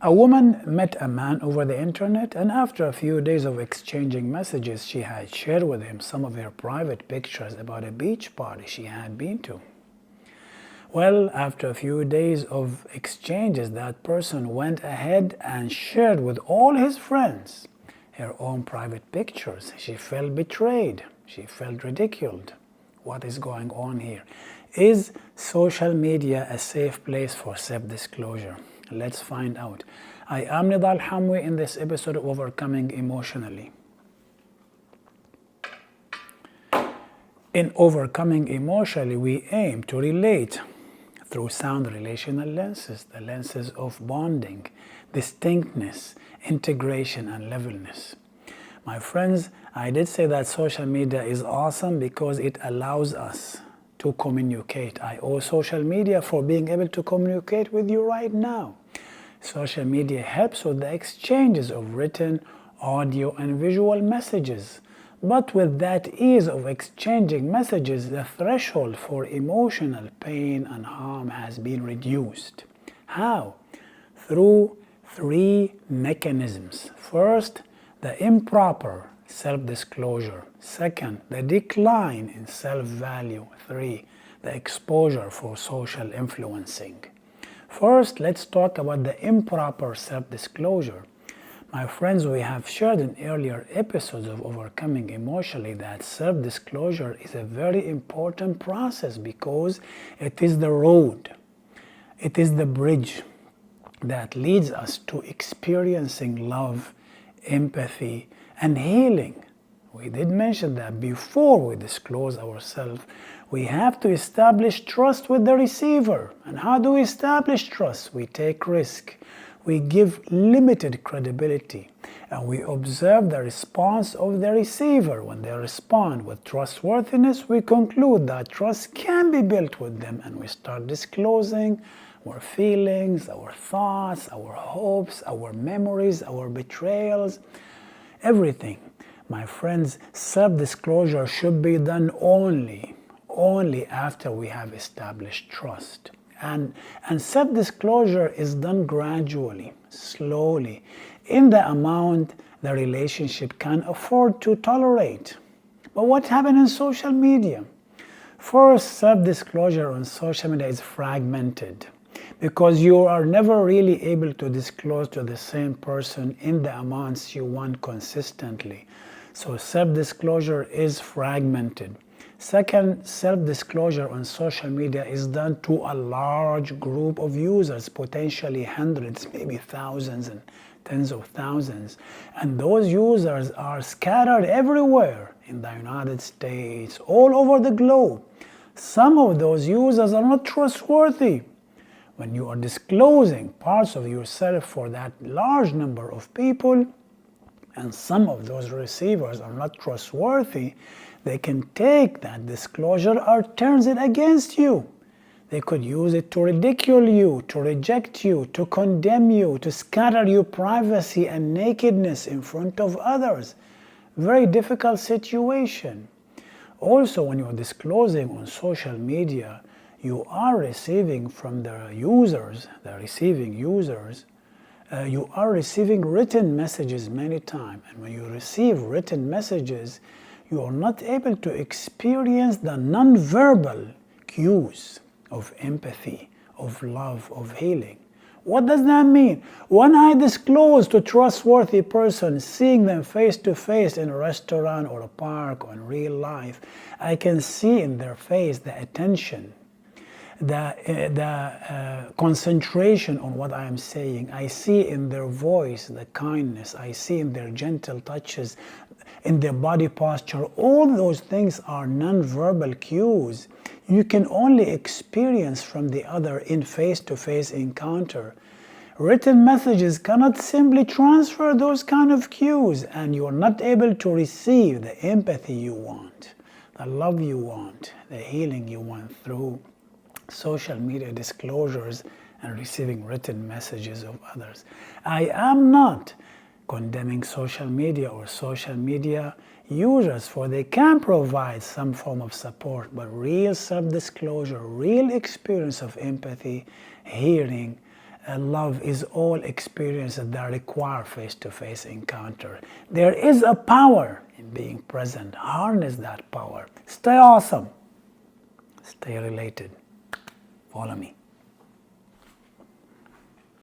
A woman met a man over the internet, and after a few days of exchanging messages, she had shared with him some of her private pictures about a beach party she had been to. Well, after a few days of exchanges, that person went ahead and shared with all his friends her own private pictures. She felt betrayed. She felt ridiculed. What is going on here? Is social media a safe place for self-disclosure? Let's find out. I am Nidal Hamwi in this episode of Overcoming Emotionally. In Overcoming Emotionally, we aim to relate through sound relational lenses, the lenses of bonding, distinctness, integration, and levelness. My friends, I did say that social media is awesome because it allows us to communicate. I owe social media for being able to communicate with you right now. Social media helps with the exchanges of written, audio, and visual messages. But with that ease of exchanging messages, the threshold for emotional pain and harm has been reduced. How? Through three mechanisms. First, the improper self-disclosure. Second, the decline in self-value. Three, the exposure for social influencing. First, let's talk about the improper self-disclosure. My friends, we have shared in earlier episodes of Overcoming Emotionally that self-disclosure is a very important process because it is the road, it is the bridge that leads us to experiencing love, empathy, and healing. We did mention that before we disclose ourselves, we have to establish trust with the receiver. And how do we establish trust? We take risk. We give limited credibility, and we observe the response of the receiver. When they respond with trustworthiness, we conclude that trust can be built with them, and we start disclosing our feelings, our thoughts, our hopes, our memories, our betrayals, everything. My friends, self-disclosure should be done only after we have established trust. And self-disclosure is done gradually, slowly, in the amount the relationship can afford to tolerate. But what happened in social media? First, self-disclosure on social media is fragmented because you are never really able to disclose to the same person in the amounts you want consistently. So self-disclosure is fragmented. Second, self-disclosure on social media is done to a large group of users, potentially hundreds, maybe thousands and tens of thousands. And those users are scattered everywhere in the United States, all over the globe. Some of those users are not trustworthy. When you are disclosing parts of yourself for that large number of people, and some of those receivers are not trustworthy, they can take that disclosure or turn it against you. They could use it to ridicule you, to reject you, to condemn you, to scatter your privacy and nakedness in front of others. Very difficult situation. Also, when you're disclosing on social media, you are receiving from the users, the receiving users, you are receiving written messages many times. And when you receive written messages, you are not able to experience the non-verbal cues of empathy, of love, of healing. What does that mean? When I disclose to a trustworthy person, seeing them face to face in a restaurant or a park or in real life, I can see in their face the attention, the concentration on what I am saying. I see in their voice the kindness. I see in their gentle touches, in their body posture. All those things are non-verbal cues you can only experience from the other in face-to-face encounter. Written messages cannot simply transfer those kind of cues, and you are not able to receive the empathy you want, the love you want, the healing you want through social media disclosures and receiving written messages of others. I am not condemning social media or social media users, for they can provide some form of support, but real self-disclosure, real experience of empathy, hearing, love is all experiences that require face-to-face encounter. There is a power in being present. Harness that power. Stay awesome. Stay related. Follow me.